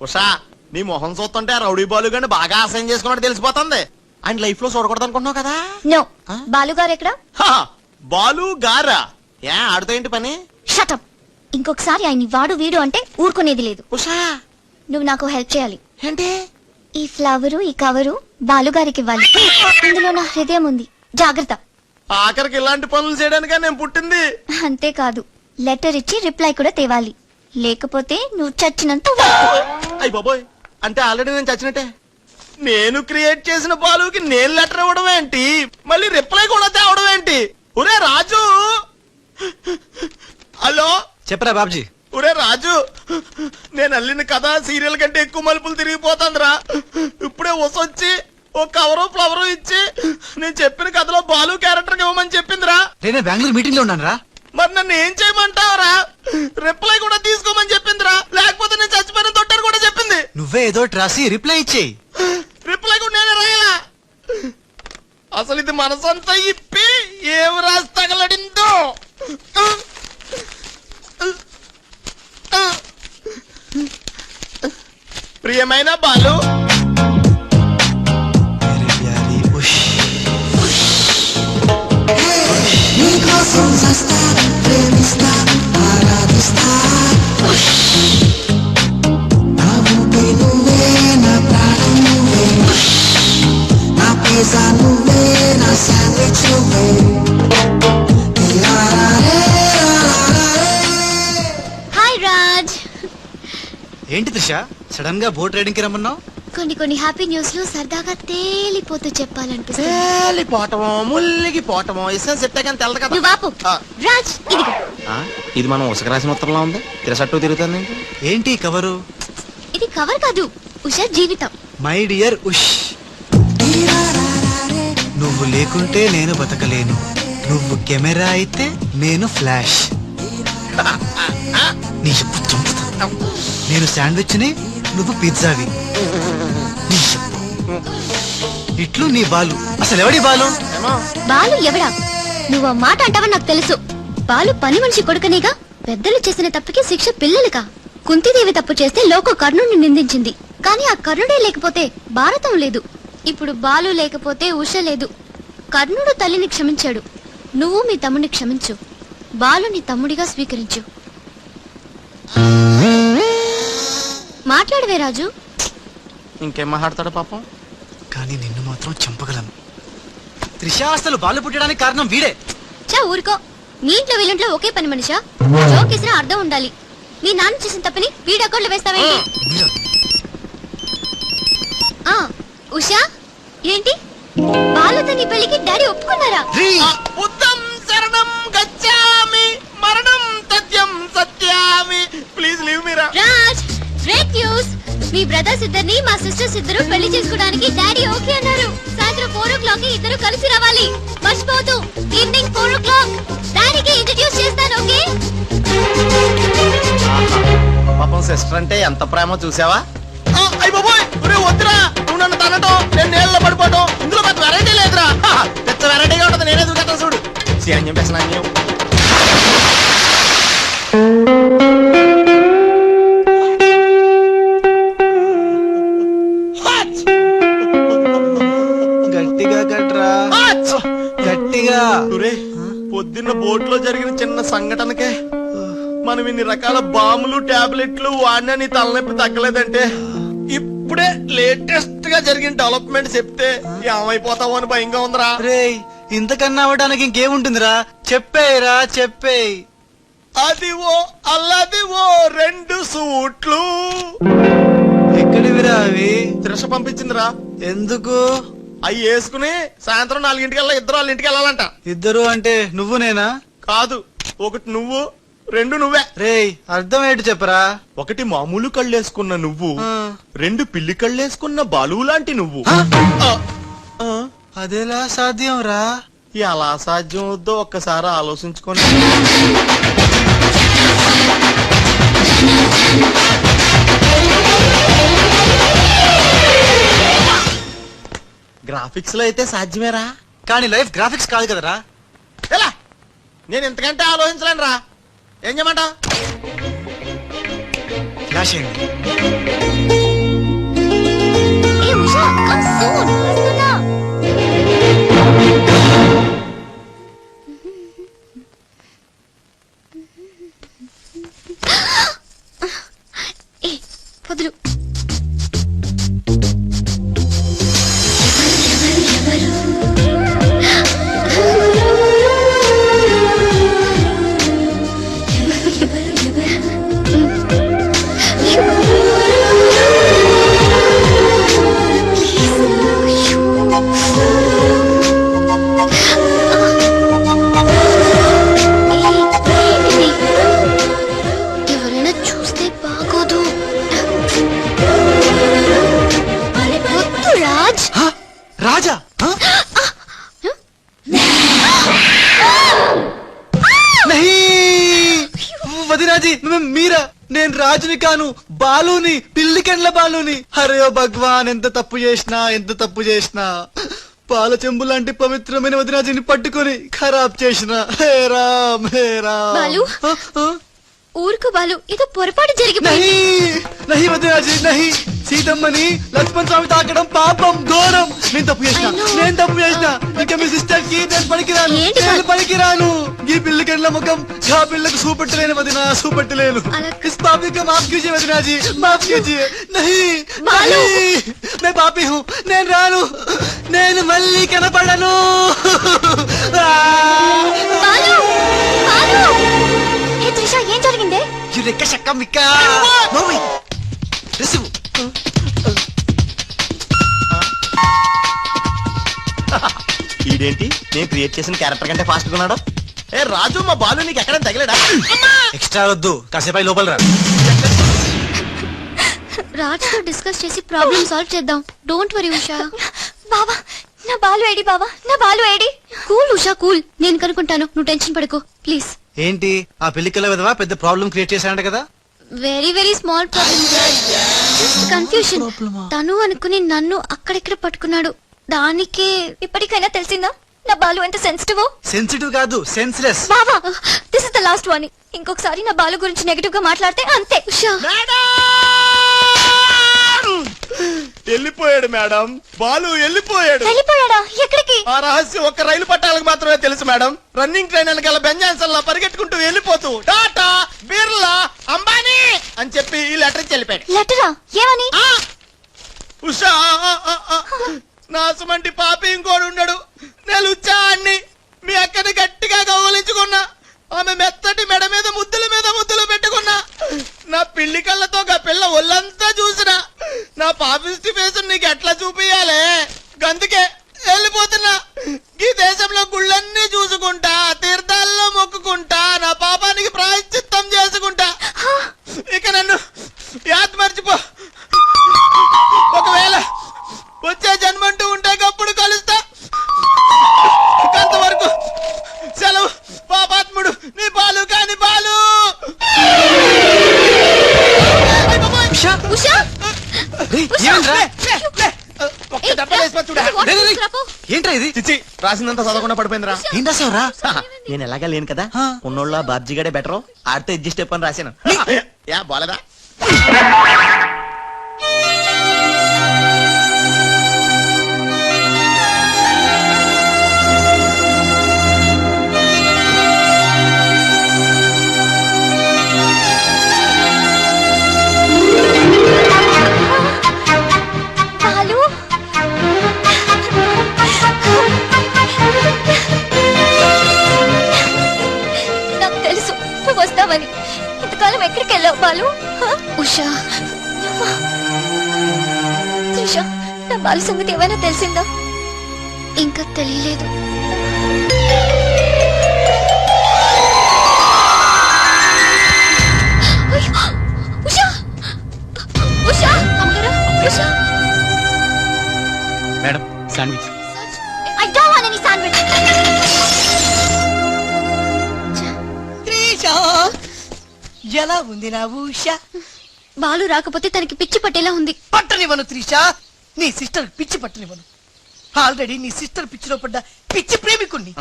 ఉషా నీ మొహం చూస్తుంటే ఆ రౌడీ బాలు గాని బాగా ఆశయం చేసుకున్నట్టు తెలిసిపోతుంది. ఆయన లైఫ్ లో చూడకూడదు అనుకుంటున్నావు కదా. నో. బాలుగారు ఎక్కడ? బాలు గారా? ఏ ఆడుతో ఏంటి పని? షటప్. ఇంకొకసారి ఆయన వాడు వీడు అంటే ఊరుకునేది లేదు. ఉషా నువ్వు నాకు హెల్ప్ చేయాలి. ఏంటి? ఈ ఫ్లవరు ఈ కవరు బాలుగారికి ఇవ్వాలి. ఇందులో నా హృదయం ఉంది, జాగ్రత్త. ఆఖరికి ఇలాంటి పనులు చేయడానికే నేను పుట్టింది. అంతేకాదు లెటర్ ఇచ్చి రిప్లై కూడా తేవాలి, లేకపోతే నువ్వు చచ్చినంత. అయ్య బాబోయ్, అంటే ఆల్రెడీ నేను చచ్చినట్టే. నేను క్రియేట్ చేసిన బాలుకి నేను లెటర్ ఇవ్వడం ఏంటి, మళ్ళీ రిప్లై కూడా తేవడం ఏంటి? ఒరే రాజు, హలో చెప్పరా బాబ్జీ. ఒరే రాజు, నేను అల్లిన కథ సీరియల్ కంటే ఎక్కువ మలుపులు తిరిగిపోతుందిరా. ఇప్పుడే వసొచ్చి ఓ కవరు ఫ్లవరు ఇచ్చి నేను చెప్పిన కథలో బాలు క్యారెక్టర్ ఇవ్వమని చెప్పిందిరా. నేను బెంగళూరు మీటింగ్ లో ఉన్నాను రా. మరి నన్ను ఏం చేయమంటావరా? రిప్లై కూడా తీసుకోమని చెప్పిందిరా, లేకపోతే నేను చచ్చిపోయిన తొట్టని కూడా చెప్పింది. నువ్వే ఏదో రాసి రిప్లై ఇచ్చేయి. రిప్లై కూడా నేనే రాయాలా? అసలు ఇది మనసంతా ఇప్పి ఏం రాసి తగలడిందో. ప్రియమైన బాలు, హాయ్ రాజ్. ఏంటి త్రిష సడన్ గా బోట్ రైడింగ్ కి రమ్మన్నావు? కొన్ని హ్యాపీ న్యూస్ లు సరదాగా తేలిపోతూ చెప్పాలనిపిస్తుంది. తేలిపోవటమో ముల్లిగిపోవటమో ఇష్టం చెప్తాకని తెలదు కదా. నువ్వు ఆపు. రాజ్ ఇదిగో. ఇది మనం ఉసక రాసిన ఉత్తరంలో ఉంది, తిరసట్టు తిరుగుతుంది. ఏంటి కవరు? ఇది కవర్ కాదు, ఉషా జీవితం. మై డియర్ ఉష్, నువ్వు లేకుంటే నేను బతకలేను. నువ్వు కెమెరా అయితే నేను ఫ్లాష్. నీ చెప్పు చంపుతా. నేను శాండ్విచ్ ని, నువ్వు పిజ్జావి. నీ చెప్పు. ఇట్లు నీ బాలు. అసలు ఎవడి బాలు? బాలు ఎవడా? నువ్వు ఆ మాట అంటావని నాకు తెలుసు. బాలు పని మనిషి కొడుకనేగా. పెద్దలు చేసిన తప్పుకి శిక్ష పిల్లలుగా. కుంతిదేవి తప్పు చేస్తే లోక కర్ణుడిని నిందించింది, కానీ ఆ కర్ణుడే లేకపోతే భారతం లేదు. ఇప్పుడు బాలు లేకపోతే ఉష లేదు. కర్ణుడు తల్లిని క్షమించాడు, నువ్వు మీ తమ్ముడిని క్షమించు. బాలు నీ తమ్ముడిగా స్వీకరించు. మాట్లాడవే రాజు. ఇంకేం మాట్లాడతాడు పాపం. కానీ నిన్ను మాత్రం చంపగలను. త్రిష అసలు బాలు పుట్టడానికి కారణం వీడే. చా ఊరుకో. మీ ఇంట్లో వీళ్ళంట్లో ఒకే పని మనిషా? జోకేసిన అర్థం ఉండాలి. నీ నాన్న చేసిన తప్పని వీడి అకౌంట్లో వేస్తావేంటి? ఉషా ఏంటి? బాలుతో నీ పెళ్లికి డాడీ ఒప్పుకున్నారా? బుద్ధం శరణం గచ్ఛామి, మరణం తథ్యం సత్యామి. ప్లీజ్ లీవ్ మీ రా. Raj, great news. మీ బ్రదర్స్ ఇద్దరిని మా సిస్టర్స్ ఇద్దరు పెళ్లి చేసుకోవడానికి డాడీ ఓకే అన్నారు. సాయంత్రం 4 o'clock కి ఇద్దరు కలిసి రావాలి. మర్చిపోవద్దు. Evening 4 o'clock. డాడీకి ఇంట్రడ్యూస్ చేస్తాను, ఓకే? పాపం సిస్టర్ అంటే ఎంత ప్రేమో చూసావా? అయ్య బాబోయ్, వద్దురా. నువ్వు నన్ను తనటం, నేను నీళ్ళలో పడిపోవటం, ఇందులో పెద్ద వెరైటీ లేదురా. పెద్ద వెరైటీగా ఉంటుంది. నేనే దూకేస్తాను చూడు. సియాన్యం పెసనాన్యం. గట్టిగా కట్రా, గట్టిగా. పొద్దున్న బోట్ లో జరిగిన చిన్న సంఘటనకే మనం ఇన్ని రకాల బాంబులు టాబ్లెట్లు వాడినా నీ తలనొప్పి తగ్గలేదంటే, ఇప్పుడే లేటెస్ట్ గా జరిగిన డెవలప్మెంట్ చెప్తే ఏమైపోతావు అని భయంగా ఉందిరా. రేయ్, ఇంతకన్నా అవ్వడానికి ఇంకేముంటుందిరా? చెప్పేరా, చెప్పేయ్. అదివో అల్లదివో 2 సూట్లు. ఎక్కడివిరా అవి? త్రిష పంపించిందిరా. ఎందుకు? అవి వేసుకుని సాయంత్రం 4 ఇద్దరు వాళ్ళ ఇంటికి వెళ్ళాలంట. ఇద్దరు అంటే నువ్వు నేనా? కాదు, ఒకటి నువ్వు, 2 నువ్వే. రేయ్, అర్థం ఏంటి చెప్పరా? ఒకటి మామూలు కళ్ళేసుకున్న నువ్వు, 2 పిల్లి కళ్ళేసుకున్న బాలు లాంటి నువ్వు. అదేలా సాధ్యం రా? ఎలా సాధ్యం అవుద్దో ఒక్కసారి ఆలోచించుకోండి. గ్రాఫిక్స్ లో అయితే సాధ్యమేరా, కానీ లైఫ్ గ్రాఫిక్స్ కాదు కదరా. ఎలా? నేను ఇంతకంటే ఆలోచించలేను రా. ఏం చేయమంటా? ఫ్లాష్ అయింది. Soon, వస్తున్నా. ఏ, వదులు. ఎవరైనా చూస్తే బాగోదు. వద్దు రాజ్. హ? రాజా హ? నహీ! వదినాజీ మీరా? నేను రాజుని కాను, బాలుని, పిల్లికెండ్ల బాలుని. అరే ఓ భగవాన్, ఎంత తప్పు చేసినా పాల చెంబు లాంటి పవిత్రమైన వదినాజీని పట్టుకొని ఖరాబ్ చేసిన. హే రామ్, హే రామ్. బాలు? హ? హ? ఊరుకు బాలు, ఏదో పొరపాటు జరిగిపోయింది. నహీ వదినాజీ నహీ. సీతమ్మని లక్ష్మణ్ స్వామి తాకడం పాపం, ఘోరం. నేను తప్పు చేసిన. ఇంకా మీ సిస్టర్ కి నేను పనికిరాను. ఈ పిల్లకెళ్ళ ముఖం ఆ పిల్లకు చూపెట్టలేను వదినా, చూపెట్టలేను. ఇస్ పాపి కా మాఫ్ కీజియే వదినాజీ, మాఫ్ కీజియే. నహీ నహీ, మే పాపి హూ, నేను రాను, నేను మళ్ళీ కనపడను. బాలు! బాలు! ఏ త్రిష, ఏం జరిగిందే? యురెక్క షక్క మిక్క మోవి రిసివ్. ఈడేంటి నేను క్రియేట్ చేసిన క్యారెక్టర్ కంటే ఫాస్ట్ గా ఉన్నాడు. ఏ రాజు, మా బాలు నీకు ఎక్కడ తగిలేడా? ఎక్స్ట్రా వద్దు, కాసేపు లోపల రా. రాజుతో డిస్కస్ చేసి ప్రాబ్లం సాల్వ్ చేద్దాం. Don't worry Usha. బావా, నా బాలు ఏడి బావా, నా Balu AD? Cool Usha, cool. నేను కనుక్కుంటాను, నువ్వు టెన్షన్ పడకు ప్లీజ్. ఏంటి ఆ పెళ్లికల విధవా పెద్ద ప్రాబ్లం క్రియేట్ చేశాడంట కదా? Very very small problem. Confusion. తను అనుకుని నన్ను అక్కడిక్కడ పట్టుకున్నాడు. దానికే ఇప్పటికైనా తెలిసిందా నా బాలు ఎంత సెన్సిటివ్? సెన్సిటివ్ కాదు, సెన్స్లెస్. బావా, this is the last warning. ఇంకొకసారి నా బాలు గురించి నెగటివ్ గా మాట్లాడితే అంతే. ఉషా, వెళ్ళిపోయాడు మేడం, బాలు వెళ్ళిపోయాడు. వెళ్ళిపోయాడా? ఎక్కడికి? ఆ రహస్యం ఒక్క రైలు పట్టాలకు మాత్రమే తెలుసు మేడం. రన్నింగ్ ట్రైన్ వెనకాల బెంజాన్సన్ లా పరిగెట్టుకుంటూ వెళ్ళిపోతూ టాటా, బిర్లా, అంబానీ అని చెప్పి ఈ లెటర్ ఇచ్చి వెళ్ళిపోయాడు. లెటరా? ఏమని? ఉషా, నాసుమంటి పాపి ఇంకోడు ఉన్నాడు. నేను ఉచ్చాన్ని మీ అక్కని గట్టిగా గౌలించుకున్నా. ఆమె మెత్తటి మెడ మీద ముద్దులు పెట్టుకున్నా. నా పిల్లి కళ్ళతో ఆ పిల్ల ఒళ్ళంతా చూసినా. నా పాపిస్టి ఫేస్ నీకు ఎట్లా చూపియాలే? గందుకే వెళ్ళిపోతున్నా. ఈ దేశంలో గుళ్ళన్నీ చూసుకుంటా, తీర్థాల్లో మొక్కుకుంటా, నా పాపానికి ప్రాయశ్చిత్తం చేసుకుంటా. ఇక నన్ను యాద్ మర్చిపో. ఒకవేళ వచ్చే జన్మంటూ ఉంటే అప్పుడు కలుస్తా. అంతవరకు సెలవు. పాపాత్ముడు నీ బాలు కాని బాలు. ఉషా! ఏంట్రా ఇది? చిచ్చి, రాసిందంతా చదవకుండా పడిపోయిందిరా. ఏం రాసావురా? నేను ఎలాగా లేను కదా, ఆ. ఉన్నోళ్ళ బాబ్జీగాడే బెటర్, ఆడితో అడ్జస్ట్ అయిపోయి రాశాను. యా బాలేదా? బాలు, నాకు తెలుసు నువ్వు వస్తావని. ఇంతకాలం ఎక్కడికి వెళ్ళావు బాలు? ఉషా, త్రిష, నా బాలు సంగతి ఏమైనా తెలిసిందా? ఇంకా తెలియలేదు. అయ్యో! ఉషా! ఉషా! అమ్మగారు, Usha! Madam, sandwich. I don't want any sandwich. Trisha, ఎలా ఉంది నా ఊష? బాలు రాకపోతే తనకి పిచ్చి పట్టేలా ఉంది. పట్టనివ్వను త్రిష, నీ సిస్టర్ పిచ్చి పట్టనివ్వను. ఆల్రెడీ నీ సిస్టర్ పిచ్చిలో పడ్డ పిచ్చి ప్రేమికుణ్ణి.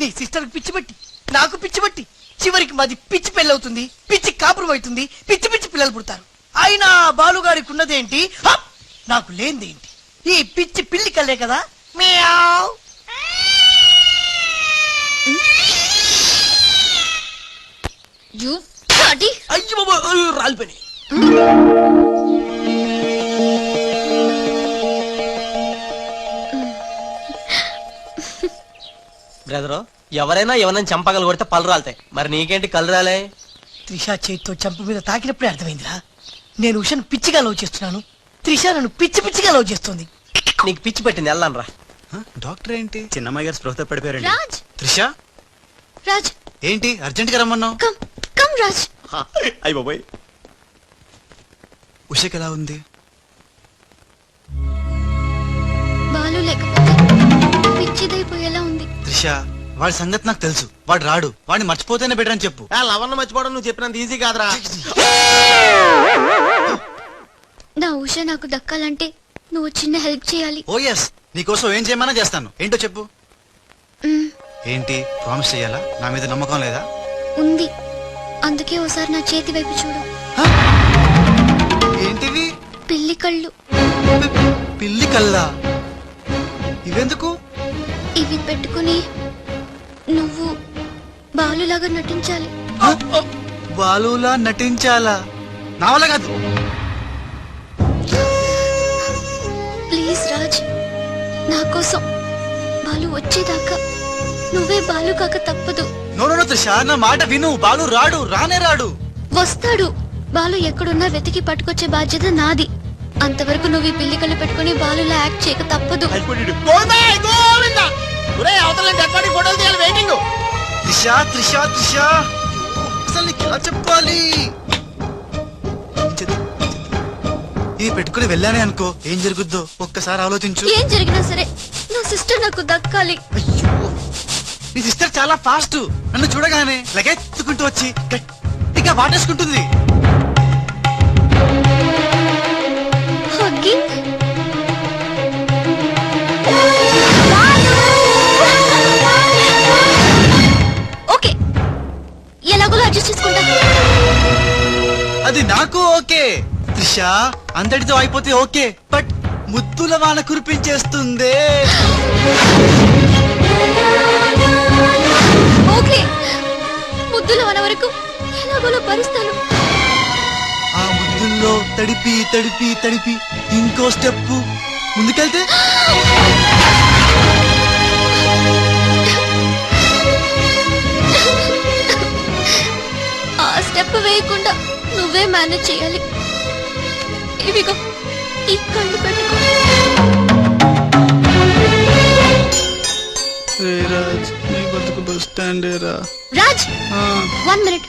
నీ సిస్టర్ పిచ్చి పట్టి, నాకు పిచ్చి పట్టి, చివరికి మాది పిచ్చి పెళ్ళవుతుంది, పిచ్చి కాపురం అవుతుంది, పిచ్చి పిచ్చి పిల్లలు పుడతారు. అయినా బాలుగాడికి ఉన్నదేంటి, హప్! నాకు లేనిదేంటి? ఈ పిచ్చి పిల్లి కళ్ళే కదా మియావ్. You bloody- అయ్యో బాబా, అయ్యో, రాలిపోయినాయి. బ్రదరు ఎవరైనా ఎవరైనా చంపగలు కొడితే పళ్ళు రాలుతాయి, మరి నీకేంటి కళ్ళు రాలే? త్రిష చేతితో చంప మీద తాకినప్పుడే అర్థమైందిరా, నేను ఉషను పిచ్చిగా లవ్ చేస్తున్నాను, త్రిష నన్ను పిచ్చి పిచ్చిగా లవ్ చేస్తుంది. నీకు పిచ్చి పెట్టింది వెళ్ళను రా. డాక్టర్ ఏంటి చిన్నమ్మాయి గారు స్పృహతో పడిపోయారండి. రాజ్ త్రిష రాజ్ ఏంటి అర్జెంట్ గా రమ్మన్నావు? Come come Raj. అయ్య బాబాయ్, ఉషకి ఎలా ఉంది? బాలు లేకపోతే పిచ్చిదైపోయేలా ఉంది. త్రిష వాడి సంగతి నాకు తెలుసు, వాడు రాడు, వాడిని మర్చిపోతేనే బెటర్ అని చెప్పు. ఆ లవన్న మర్చిపోవడం నువ్వు చెప్పినంత ఈజీ కాదురా. నా ఉష నాకు దక్కాలంటే నువ్వు చిన్న హెల్ప్ చేయాలి. ఓ ఎస్, నీకోసం ఏం చేయమన్నా చేస్తాను. ఏంటో చెప్పు. మ్, ఏంటి ప్రామిస్ చెయ్యాలా? నా మీద నమ్మకం లేదా? ఉంది. అందుకే ఓసారి నా చేతి వైపు చూడు. ఏంటివి? పిల్లి కళ్ళు. పిల్లి కల్లా? ఇవెందుకు? ఇవి పెట్టుకుని నువ్వు బాలులాగా నటించాలి. బాలులా నటించాలా? నా వల్ల కాదు. ప్లీజ్ రాజ్, నా కోసం బాలు వచ్చేదాకా నువ్వే బాలు కాక తప్పదు. నో నో త్రిష, నా మాట విను. బాలు రాడు, రానే రాడు. వస్తాడు. బాలు ఎక్కడున్నా వెతికి పట్టుకొచ్చే బాధ్యత నాది. అంతవరకు నువ్వు ఈ పిల్లి కళ్ళు పెట్టుకుని బాలులా యాక్ట్ చేయక తప్పదు. అయిపోయాడు. గోవిందా, గోవిందా. ఒరేయ్, అవతల డెడ్ బాడీ ఫోటోలు తీయాలి, వెయిటింగ్. త్రిష త్రిష త్రిష, అసలు నీకు ఎలా చెప్పాలి? ఇది పెట్టుకుని వెళ్ళానే అనుకో, ఏం జరుగుద్దో ఒక్కసారి ఆలోచించు. ఏం జరిగినా సరే నా సిస్టర్ నాకు దక్కాలి. అయ్యో, నీ సిస్టర్ చాలా ఫాస్ట్. నన్ను చూడగానే లగెత్తుకుంటూ వచ్చి గట్టిగా వాటేసుకుంటుంది. హగ్గింగ్. ఓకే, ఎలాగోలా అడ్జస్ట్ చేసుకుంటా. అది నాకు ఓకే. త్రిష అంతటితో అయిపోతే ఓకే, బట్ ముద్దుల వాన కురిపించేస్తుందే. ఓకే, ముద్దుల వన వరకు ఎలాగోలా భరిస్తాను. ఆ ముద్దుల్లో తడిపి తడిపి తడిపి ఇంకో స్టెప్ ముందుకెళ్తే ఆ స్టెప్ వేయకుండా నువ్వే మేనేజ్ చేయాలి. ఇవిగో ఈ కళ్ళు పెట్టుకో. రాజ్, 1 మినిట్.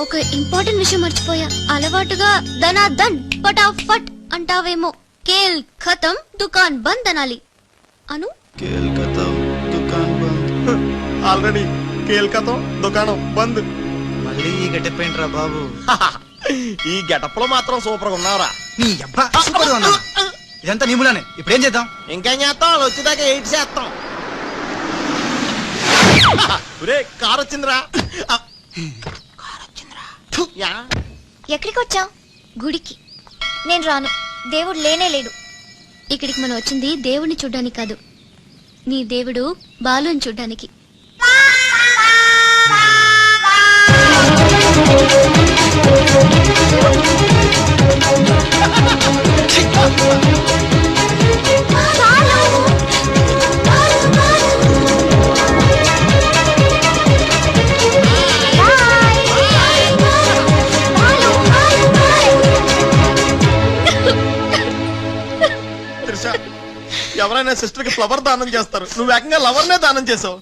ఒక ఇంపార్టెంట్ విషయం మర్చిపోయా. అలవాటుగా ధనాధన్ ఫటాఫట్ అంటావేమో. కేల్ ఖతం దుకాన్ బంద్ అనాలి. అను ఆల్రెడీ కేల్కతో దుకాణం బంద్. మళ్ళీ ఈ గట్టెప్పేంట్రా బాబు. ఈ గెటప్ లో మాత్రం సూపర్ గా ఉన్నావురా. నీ అబ్బా సూపర్ గా ఉన్నావు. ఇదంతా నీ మూలానే. ఇప్పుడు ఏం చేద్దాం? ఇంకేం చేస్తాం, వాళ్ళు వచ్చేదాకా 8 చేస్తాం. ఒరే, కార్ వచ్చిందిరా. ఫు, యా. ఎక్కడికి వచ్చావు? గుడికి. నేను రాను, దేవుడు లేనే లేడు. ఇక్కడికి మనం వచ్చింది దేవుణ్ణి చూడ్డానికి కాదు, నీ దేవుడు బాలుని చూడ్డానికి. తెలుసా, ఎవరైనా సిస్టర్ కి ఫ్లవర్ దానం చేస్తారు, నువ్వు ఏకంగా లవర్ నే దానం చేసావు.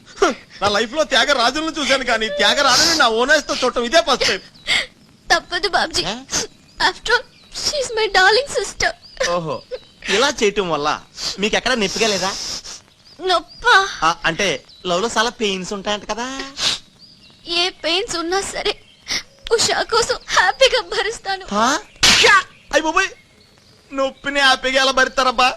నా లైఫ్ లో త్యాగరాజులను చూశాను, కానీ త్యాగరాజుని నా ఓనర్స్ తో చూడటం ఇదే ఫస్ట్ టైం. తప్పదు Babji, after all she's my darling sister. ఓహో, ఇలా చేయటం వల్ల మీకు ఎక్కడ నొప్పిగా లేదా? నొప్పా? అంటే లవ్ లో చాలా పెయిన్స్ ఉంటాయంట కదా. ఏ పెయిన్స్ ఉన్నా సరే ఉషా కోసం హ్యాపీగా భరిస్తాను. అయ్యి బాబోయ్, నొప్పిని హ్యాపీగా ఎలా భరిస్తారబ్బా?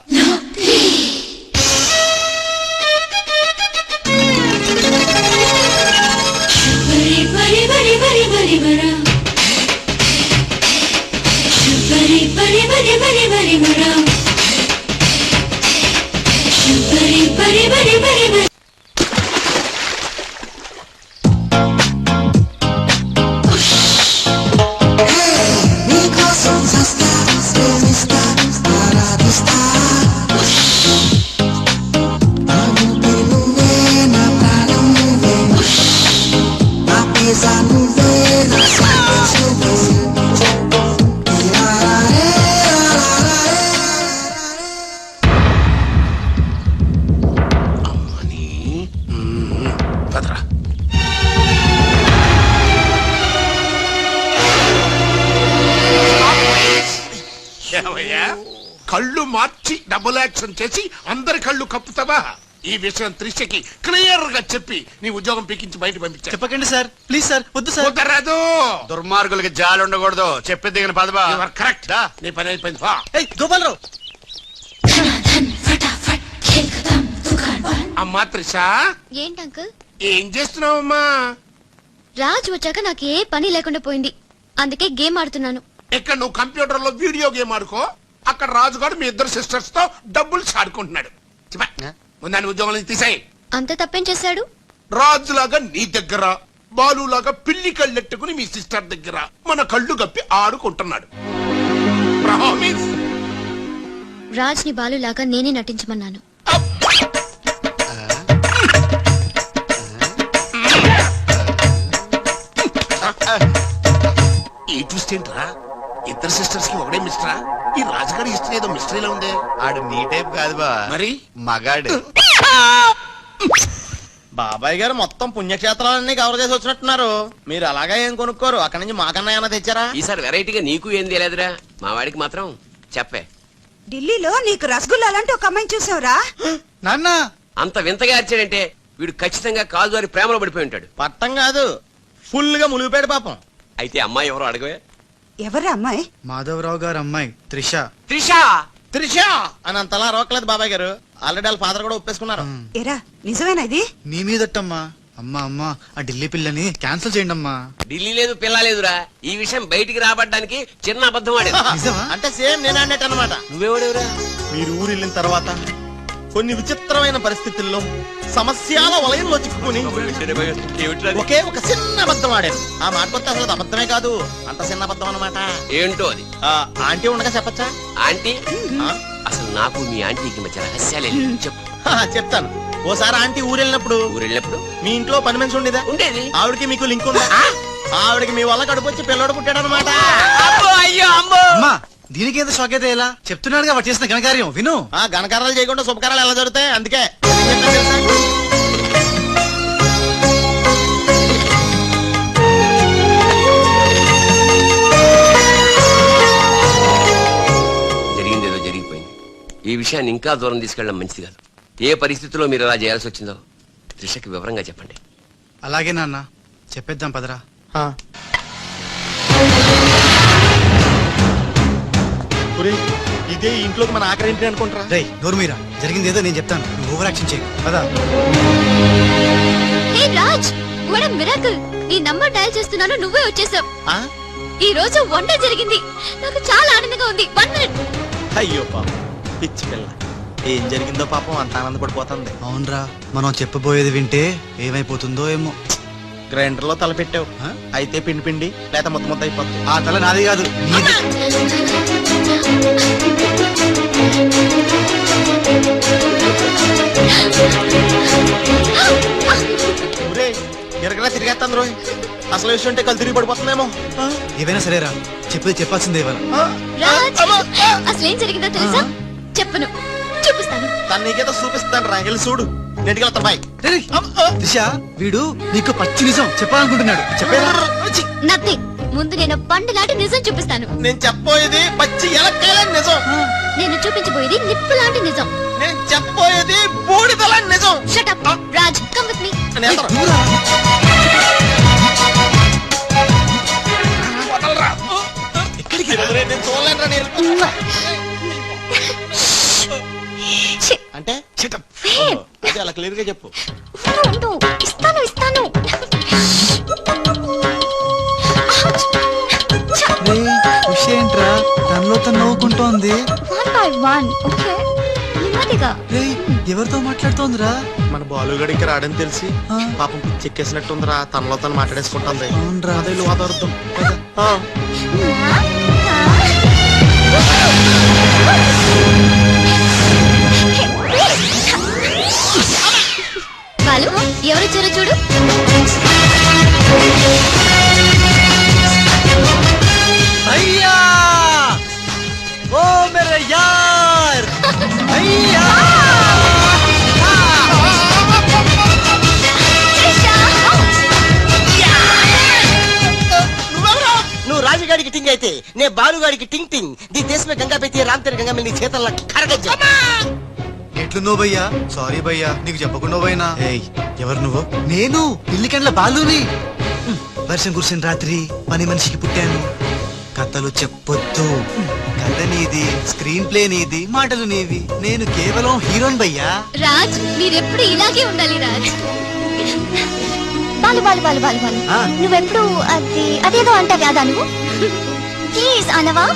ఏమిటయ్యా కళ్ళు మార్చి డబుల్ యాక్షన్ చేసి అందరి కళ్ళు కప్పుతావా? ఈ విషయం త్రిషకి క్లియర్ గా చెప్పి నీ ఉద్యోగం పీకించి బయట పంపించా. చెప్పకండి సార్, ప్లీజ్ సార్, వద్దు సార్. కుదరదు. దుర్మార్గులకి జాలి ఉండకూడదు. చెప్పి దిగిన పదబా. You are correct. నీ పని అయిపోయింది. వా. ఏయ్ గోపాలరావు, అమ్మా త్రిష, ఏంటి అంకుల్? ఏం చేస్తున్నావమ్మా? రాజ్ వచ్చాక నాకు ఏ పని లేకుండా పోయింది, అందుకే గేమ్ ఆడుతున్నాను. ఇక్కడ నువ్వు కంప్యూటర్ లో వీడియో గేమ్ ఆడుకో, అక్కడ రాజుగాడు మీ ఇద్దరు సిస్టర్స్ తో డబ్బులు ఆడుకుంటున్నాడు. ముందాన్ని ఉద్యోగం నుంచి తీసాయి. అంత తప్పేం చేశాడు? రాజులాగా నీ దగ్గర, బాలులాగా పిల్లి కళ్ళెట్టుకుని మీ సిస్టర్ దగ్గర మన కళ్ళు గప్పి ఆడుకుంటున్నాడు. ప్రామిస్. రాజ్ ని బాలులాగా నేనే నటించమన్నాను. ఈ ట్విస్ట్ ఏంట్రా? ఇద్దరు సిస్టర్స్ కి ఒకటే మిస్టరా? ఈ రాజుగారి హిస్టరీ ఏదో మిస్టరీలో ఉంది. ఆడు నీ టైప్ కాదు బా, మరి మగాడు. బాబాయ్ గారు మొత్తం పుణ్యక్షేత్రాలన్నీ కవర్ చేసి వచ్చినట్టున్నారు. మీరు అలాగా ఏం కొనుక్కోరు, అక్కడి నుంచి మాకన్నా ఏమైనా తెచ్చారా? ఈసారి వెరైటీగా నీకు ఏం తెలియదురా, మా వాడికి మాత్రం చెప్పే. ఢిల్లీలో నీకు రసగుల్లా లాంటి ఒక అమ్మాయిని చూసావురా? నాన్న అంత వింతగా అరిచాడంటే వీడు ఖచ్చితంగా కాలు గారి ప్రేమలో పడిపోయి ఉంటాడు. పట్టం కాదు, ఫుల్ గా మునిగిపోయాడు పాపం. అయితే అమ్మాయి ఎవరో అడగవే. ఎవరా అమ్మాయి? మాధవరావు గారు అమ్మాయి త్రిష. త్రిష. త్రిష అని అంతలా రోకలేదు బాబాయ్ గారు. ఆల్రెడీ వాళ్ళ ఫాదర్ కూడా ఒప్పేసుకున్నారు. ఎరా నిజమేనా ఇది? నీ మీదట్టమ్మా. అమ్మా అమ్మా, ఆ ఢిల్లీ పిల్లని క్యాన్సిల్ చేయండి అమ్మా. ఢిల్లీ లేదు పిల్ల లేదురా, ఈ విషయం బయటికి రాబడ్డానికి చిన్న అబద్ధం ఆడేది. నిజమా? అంటే సేమ్ నేను అన్నట్టు అనమాట. నువ్వేవాడేవురా? మీరు ఊరు వెళ్ళిన తర్వాత కొన్ని విచిత్రమైన పరిస్థితుల్లో సమస్యల వలయంలో చిక్కుకుని ఒకే ఒక చిన్న అబద్ధం ఆడాను. ఆ మాట కొత్త అసలు అది అబద్ధమే కాదు, అంత చిన్న అబద్ధం అన్నమాట. ఏంటో అది? ఆంటీ ఉండగా చెప్పచ్చా? ఆంటీ? ఆ? అసలు నాకు మీ ఆంటీకి మధ్య రహస్యాలే చెప్పు. చెప్తాను. ఓసారి ఆంటీ ఊరు వెళ్ళినప్పుడు ఊరు వెళ్ళినప్పుడు మీ ఇంట్లో పని మనిషి ఉండేదా? ఉండేది. ఆవిడకి మీకు లింక్ ఉందా? ఆవిడకి మీ వల్ల కడుపు వచ్చి పిల్లడు పుట్టాడు అనమాట. అయ్యో అమ్మో. అమ్మా దీనికి ఏదో షాక్ అయితే ఎలా? చెప్తున్నాడుగా వాడు చేసిన ఘనకార్యం విను. ఘనకారాలు చేయకుండా శుభకారాలు ఎలా జరుగుతాయి? అందుకే ఏం చెప్పాను తెలుసా? జరిగిందేదో జరిగిపోయింది. ఈ విషయాన్ని ఇంకా దూరం తీసుకెళ్ళడం మంచిది కాదు. ఏ పరిస్థితిలో మీరు అలా చేయాల్సి వచ్చిందో త్రిషకి వివరంగా చెప్పండి. అలాగే నాన్న, చెప్పేద్దాం పదరా. ఒరేయ్, ఇదే ఈ ఇంట్లోకి మన ఆఖరి ఇంటి అనుకుంటారా? రేయ్ నోరు మీరా, జరిగింది ఏదో నేను చెప్తాను, నువ్వు ఓవర్ యాక్షన్ చేయి. పదా. హే రాజ్, వాట్ ఎ మిరాకిల్! నీ నంబర్ డయల్ చేస్తున్నాను, నువ్వే వచ్చేసావు. ఆ? ఈ రోజు వండర్ జరిగింది, నాకు చాలా ఆనందంగా ఉంది. 1 minute. అయ్యో పాపం, పిచ్చి పిల్ల. ఏం జరిగిందో పాపం అంత ఆనందపడిపోతుంది. అవునరా, మనం చెప్పబోయేది వింటే ఏమైపోతుందో ఏమో. గ్రైండర్ లో తల పెట్టావు, అయితే పిండి పిండి లేక ముద్ద ముద్ద అయిపోతుంది. ఆ తల నాది కాదు, నీది. ఒరేయ్, ఎరగరా తిరిగేస్తాను రోయ్. అసలు విషయం ఉంటే కళ్ళు తిరిగి పడిపోతుందేమో. ఏవైనా సరేరా, చెప్పేది చెప్పాల్సిందే ఇవాళ. రాజ్, అసలు ఏం జరిగిందో తెలుసా? చెప్పను, చూపిస్తాను. తను నీకేదో చూపిస్తాను రా, వెళ్ళి చూడు. నెట్టుకెళ్తా బాయ్. రేయ్, దిశ, వీడు నీకు పచ్చి నిజం చెప్పాలనుకుంటున్నాడు. చెప్పేరా? నథింగ్. ముందు నేను పండు లాంటి నిజం చూపిస్తాను. నేను చెప్పబోయేది పచ్చి ఎలక్కాయలని నిజం. నేను చూపించబోయేది నిప్పు లాంటి నిజం. నేను చెప్పబోయేది బూడిదలని నిజం. Shut up Raj, come with me. దూరా. ఎక్కడికి నేను చూడలేనురా నేను. అంటే అదే అలా క్లియర్ గా చెప్పు. ఉండు, ఇస్తాను ఇస్తాను. విషయం ఏంట్రా, తనలో తను నవ్వుకుంటోంది. 1 by 1, ఓకే? నెమ్మదిగా. రేయ్, ఎవరితో మాట్లాడుతోందిరా? మన బాలుగడి ఇంకా రాడని తెలిసి ఆ. పాపం పిచ్చెక్కేసినట్టుందిరా, తనలో తను మాట్లాడేసుకుంటుంది. అవునరా. అదే వాదార్థం. బాలు, ఎవరొచ్చారో చూడు. అయ్యా ఓ మేరే యార్, అయ్యా. నువ్వు రాజుగాడికి టింగ్ టింగ్ అయితే నే బాలుగాడికి టింగ్ టింగ్ ది దేశ మే గంగా పెట్టి రామ్ తెర గంగా మిల్ని చేతల్లో కరగజ్జా ఎట్లున్నావు భయ్యా? సారీ భయ్యా, నీకు చెప్పకుండా పోయినా. ఏయ్, ఎవరు నువ్వు? నేను పిల్లికండ్ల బాలుని. వర్షం కురిసిన రాత్రి పని మనిషికి పుట్టాను. కథలు చెప్పొద్దు. కథ నీది, స్క్రీన్ ప్లే నీది, మాటలు నీవి. నేను కేవలం హీరోన్ భయ్యా. రాజ్ మీరెప్పుడు ఇలాగే ఉండాలి రాజ్. బాలు బాలు బాలు బాలు బాలు నువ్వెప్పుడు అదేదో అంటావు కదా నువ్వు. ప్లీజ్ అనవా.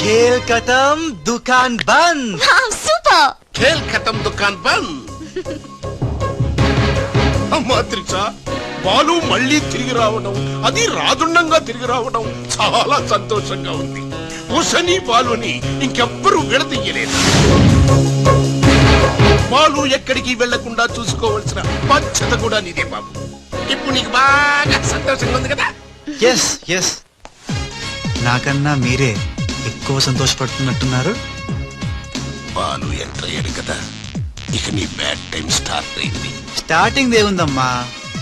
खेल खत्म दुकान बंद. సూపర్. ఖేల్ ఖతం దుకాన్ బంద్. అమ్మా త్రిష, బాలు మళ్ళీ తిరిగి రావడం, అది రాజుండంగా తిరిగి రావడం చాలా సంతోషంగా ఉంది. ఉషని బాలుని ఇంకెవ్వరూ విడదీయలేదు. బాలు ఎక్కడికి వెళ్లకుండా చూసుకోవాల్సిన బాధ్యత కూడా నీదే బాబు. ఇప్పుడు నీకు బాగా సంతోషంగా ఉంది కదా? ఎస్ ఎస్, నాకన్నా మీరే ఎక్కువ సంతోషపడుతున్నట్టున్నారు. బాలు ఎంటర్ అయ్యాడు కదా, ఇక నీ బ్యాడ్ టైం స్టార్ట్ అయింది. స్టార్టింగ్ దేవుందమ్మా,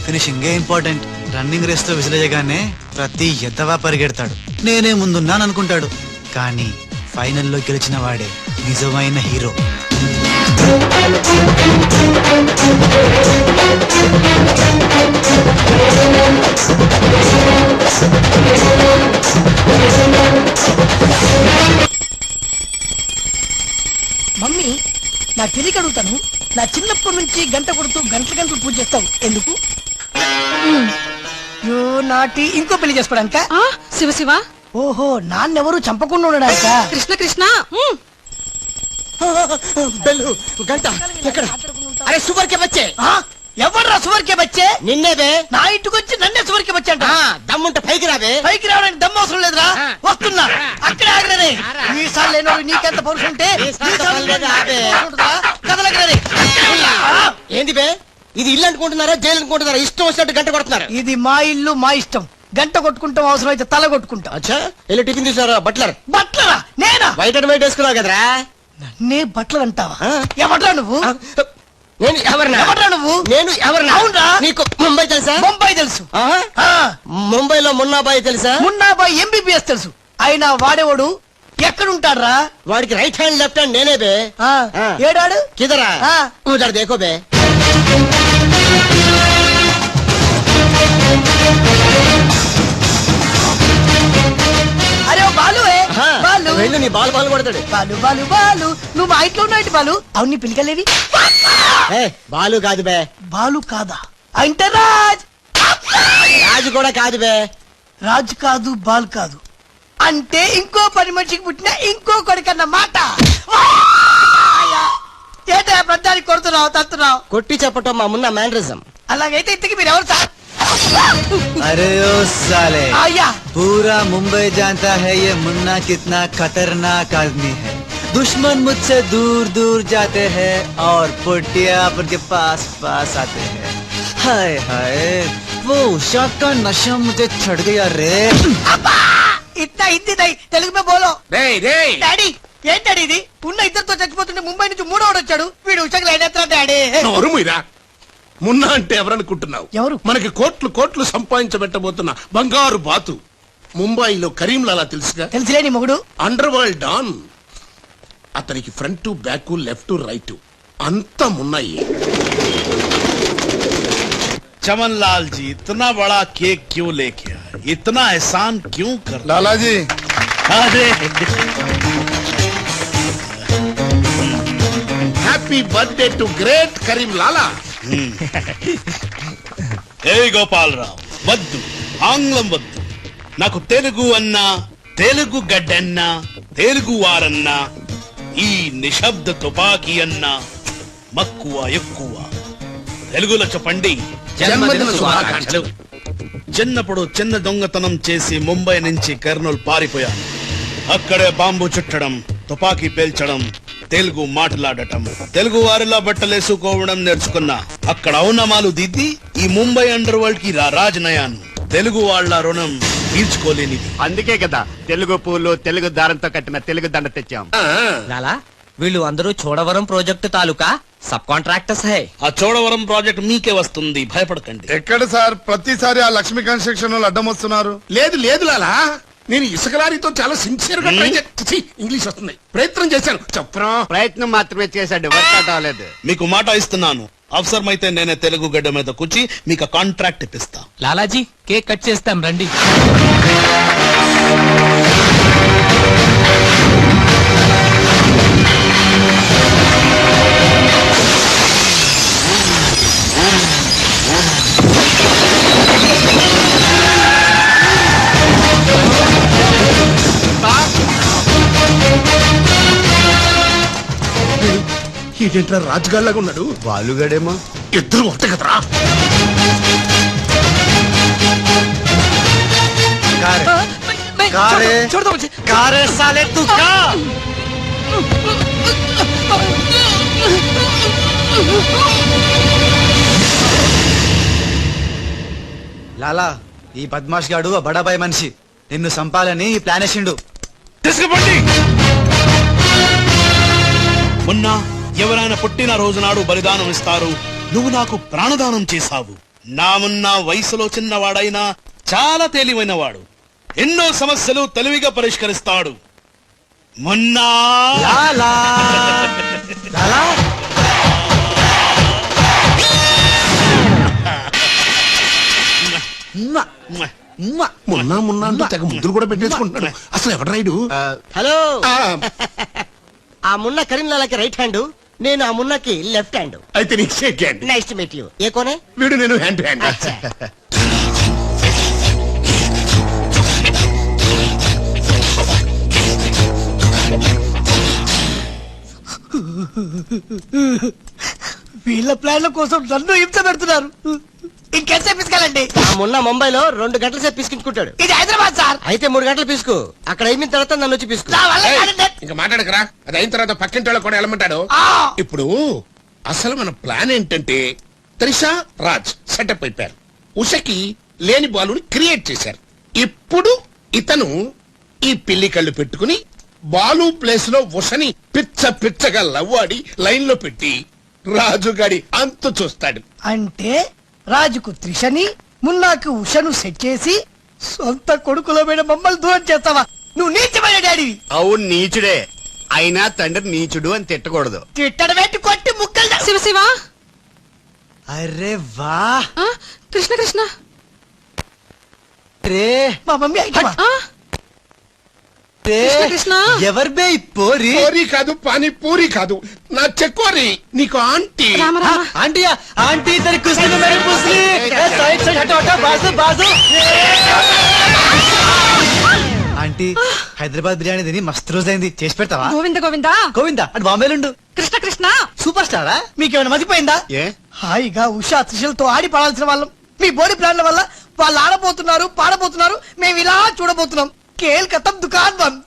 ఫినిషింగ్ ఇంపార్టెంట్. రన్నింగ్ రేస్ తో విసిరేయగానే ప్రతి ఎద్దవా పరిగెడతాడు, నేనే ముందున్నాను అనుకుంటాడు. కానీ ఫైనల్లో గెలిచిన వాడే నిజమైన హీరో. మమ్మీ నా తెలియక అడుగుతాను, నా చిన్నప్పటి నుంచి గంట కొడుతూ గంటలు గంటలు పూజ చేస్తావు ఎందుకు? యో నాటి ఇంకో పెళ్లి చేసుకోవడానిక? శివ శివ, ఓహో, నాన్నెవరు చంపకుండా ఉండడానిక? కృష్ణ కృష్ణ. బెల్లు గంట ఎక్కడ? అరే సువర్కే బచ్చే. ఎవర్రా సువర్కే బచ్చే? నిన్నేదే. నా ఇంటికి వచ్చి నన్నే సువర్కే బచ్చే అంట. దమ్ముంటే పైకి రావే. పైకి రావడానికి దమ్ము అవసరం లేదురా, వస్తున్నా. అక్కడే ఆగరే. ఈసారి లేనోడు నీకెంత పౌరుషం ఉంటే కదలగరే. ఏంది బే, ఇది ఇల్లు అనుకుంటున్నారా జైలు అనుకుంటున్నారా? ఇష్టం వచ్చినట్టు గంట కొడుతున్నారు. ఇది మా ఇల్లు, మా ఇష్టం. గంట కొట్టుకుంటాం, అవసరం అయితే తల కొట్టుకుంటాం. అచ్చా, వెళ్ళి టిఫిన్ తీసారా? బట్లర్. బట్లరా? నేనా? వైట్ అండ్ వైట్ వేసుకున్నావు కదరా. నన్నే బట్లర్ అంటావా? ఎవడ్రా నువ్వు? నేను ఎవరినా? ఎవడ్రా నువ్వు? నేను ఎవరినా? అవునరా. నీకు ముంబై తెలుసా? ముంబై తెలుసు. ముంబైలో మున్నాబాయి తెలుసా? మున్నాబాయి ఎంబీబీఎస్ తెలుసు. అయినా వాడేవాడు ఎక్కడుంటాడ్రా? వాడికి రైట్ హ్యాండ్ లెఫ్ట్ హ్యాండ్ నేనే బే. ఏడాడు కిదరా? ఉదర్ దేకో బే. అరే బాలు, బాలు వెళ్ళు, నీ బాలు బాలు కొడతాడు. బాలు బాలు బాలు, నువ్వు మా ఇంట్లో ఉన్నావు బాలు. అవును, నీ పిలికలేవి? బాలు కాదు బే. బాలు కాదా? అంటే రాజ్. రాజు కూడా కాదు బే. రాజు కాదు, బాలు కాదు అంటే ఇంకో పని మనిషికి పుట్టిన ఇంకో కొడుకన్న మాట. ఏంటో ప్రధానికి కొడుతున్నావు, తత్తున్నావు? కొట్టి చెప్పటం మా మున్న మేనరిజం. అలాగైతే ఇంతకి మీరు ఎవరు సార్? अरे ओ साले, आया। पूरा मुंबई जानता है ये मुन्ना कितना खतरनाक आदमी है। दुश्मन मुझसे दूर दूर जाते हैं और पुटिया उनके पास पास आते हैं। हाय हाय, वो उषा का नशा मुझे चढ़ गया रे। इतना हिंदी नहीं, तेलुगु में बोलो। రేయ్ రేయ్, డాడీ ఏంటడి ఇది? ఉన్న ఇద్దరితో చచ్చిపోతుంటే ముంబై నుంచి మూడోడు వచ్చాడు. వీడు ఉషకు లైన్ ఎత్తా డాడీ. నోరు మీరా. మున్నా అంటే ఎవరనుకుంటున్నావు? ఎవరు? మనకి కోట్లు కోట్లు సంపాదించబెట్టబోతున్న బంగారు బాతు. ముంబైలో కరీంలాలా తెలుసుగా? తెలుసులేని మొగుడు. Underworld don. అతనికి ఫ్రంట్ బ్యాక్ లెఫ్ట్ రైట్ అంతా మున్నాయి. चमन लाल जी, इतना बड़ा केक क्यों लेके आए? इतना एहसान क्यों कर? लाला जी, अरे happy birthday to great Karim Lala. ఏ గోపాలరావు, వద్దు, ఆంగ్లం వద్దు. నాకు తెలుగు అన్నా, తెలుగు గడ్డన్నా, తెలుగు వారన్నా, ఈ నిశ్శబ్ద తుపాకీ అన్నా మక్కువ ఎక్కువ. తెలుగులో చెప్పండి. జన్మదిన శుభాకాంక్షలు. చిన్నప్పుడు చిన్న దొంగతనం చేసి ముంబై నుంచి కర్నూలు పారిపోయాను. అక్కడే బాంబు చుట్టడం, తుపాకీ పేల్చడం, తెలుగు మాట్లాడటం, తెలుగు వారిలా బట్టలేసుకోవడం నేర్చుకున్నా. అక్కడ ఔనమాలు దిద్ది ఈ ముంబై అండర్ వరల్డ్ కి రాజనయాను. తెలుగు వాళ్ళ రుణం తీర్చుకోలేనిది. అందుకే కదా తెలుగు పూలు తెలుగు దారంతో కట్టిన తెలుగు దండ తెచ్చాం. లాలా వీళ్ళు అందరూ చోడవరం ప్రాజెక్టు తాలూకా సబ్ కాంట్రాక్టర్స్ హై. ఆ చోడవరం ప్రాజెక్ట్ మీకే వస్తుంది, భయపడకండి. ఎక్కడ సార్ ప్రతిసారి ఆ లక్ష్మీ కన్స్ట్రక్షన్ వాళ్ళు అడ్డం వస్తున్నారు? లేదు లేదు లాలా, నేను ఇసుక లారీతో చాలా సిన్సియర్ గా ట్రై చేసి ఇంగ్లీష్ వస్తుంది ప్రయత్నం చేశాను. చెప్పరా? ప్రయత్నం మాత్రమే చేశాడు, వర్కౌట్ అవ్వలేదు. మీకు మాట ఇస్తున్నాను, అవసరమైతే నేనే తెలుగు గడ్డ మీద కూర్చి మీకు కాంట్రాక్ట్ ఇప్పిస్తా. లాలాజీ కేక్ కట్ చేస్తాం రండి. ఏంటంటే రాజుగాళ్ళగా ఉన్నాడు. బాలుగాడేమో. ఇద్దరు ఒకటే కదరా. కారే సాలే తు కా. లాలా, ఈ బద్మాష్ గాడు ఆ బడాబాయ్ మనిషి నిన్ను సంపాలని ఈ ప్లాన్ వేసిండు. తీసుకుపోండి. మొన్న ఎవరైనా పుట్టిన రోజు నాడు బలిదానం ఇస్తారు, నువ్వు నాకు ప్రాణదానం చేశావు. నా మున్న వయసులో చిన్నవాడైనా చాలా తెలివైన వాడు, ఎన్నో సమస్యలు తెలివిగా పరిష్కరిస్తాడు. మొన్నా లాలా లాలా మొన్న మొన్న అంటూ తెగ ముద్దులు కూడా పెట్టేసుకుంటున్నాడు. అసలు ఎవడు రైడు? హలో, ఆ మున్న కరీంలాలకి రైట్ హ్యాండ్, నేను ఆ మున్నకి లెఫ్ట్ హ్యాండ్. అయితే నీకు shake hand. Nice to meet you. ఏ కోనే? వీడు నేను హ్యాండ్ టు హ్యాండ్. వీళ్ళ ప్లాన్ల కోసం నన్ను హింస పెడుతున్నారు. ఇంకెంత పిసుకాలండి? ఆ మొన్న ముంబైలో 2 గంటల సేపు పిసుకుంటాడు. ఇది హైదరాబాద్ సార్. అయితే 3 గంటలు పిసుకు. అక్కడ అయిన తర్వాత నన్ను వచ్చి పిసుకు. ఇంకా మాట్లాడకరా, అది అయిన తర్వాత పక్కింటి వాళ్ళు కూడా వెళ్ళమంటాడు. ఇప్పుడు అసలు మన ప్లాన్ ఏంటంటే త్రిషా రాజ్ సెటప్ అయిపోయారు, ఉషకి లేని బాలుని క్రియేట్ చేశారు. ఇప్పుడు ఇతను ఈ పిల్లి కళ్ళు పెట్టుకుని బాలు ప్లేస్ లో ఉషని పిచ్చ పిచ్చగా లవ్వాడి లైన్ లో పెట్టి రాజుగాడి అంతు చూస్తాడు. అంటే రాజుకు త్రిషని, మున్నాకు ఉషను సెట్ చేసి సొంత కొడుకులో మీద మమ్మల్ని దూరం చేస్తావా? నువ్వు నీచమైన డాడీవి. అవును నీచుడే, అయినా తండ్రి నీచుడు అని తిట్టకూడదు. తిట్టడమేంటి, కొట్టి ముక్కలు. శివ శివ, అరే వా, కృష్ణ కృష్ణ, రే మా మమ్మీ ఐటమా? కృష్ణ, ఎవరు బే పోరి? పూరి కాదు, పానీ పూరి కాదు, నా చెక్కోరి. నీకు ఆంటీ. రామ రామ. ఆంటీయా, ఆంటీ తెరి కుస్తీ మే మేరీ పుస్లీ. ఏ సైడ్ సైడ్ హటో హటో, బాజు బాజు. ఆంటీ, హైదరాబాద్ బిర్యానీ తిని మస్తు రోజైంది, చేసి పెడతావా? గోవింద గోవిందా. గోవిందా అటు బాంబేలుండు. కృష్ణ కృష్ణ, సూపర్ స్టారా? మీకేమైనా మతిపోయిందా? ఏ హాయిగా ఉషా త్రిషలతో ఆడి పాడాల్సిన వాళ్ళం మీ బోడి ప్లాన్ల వల్ల వాళ్ళు ఆడబోతున్నారు, పాడబోతున్నారు, మేము ఇలా చూడబోతున్నాం. కేల్ కథం దుకాన్ బంద్.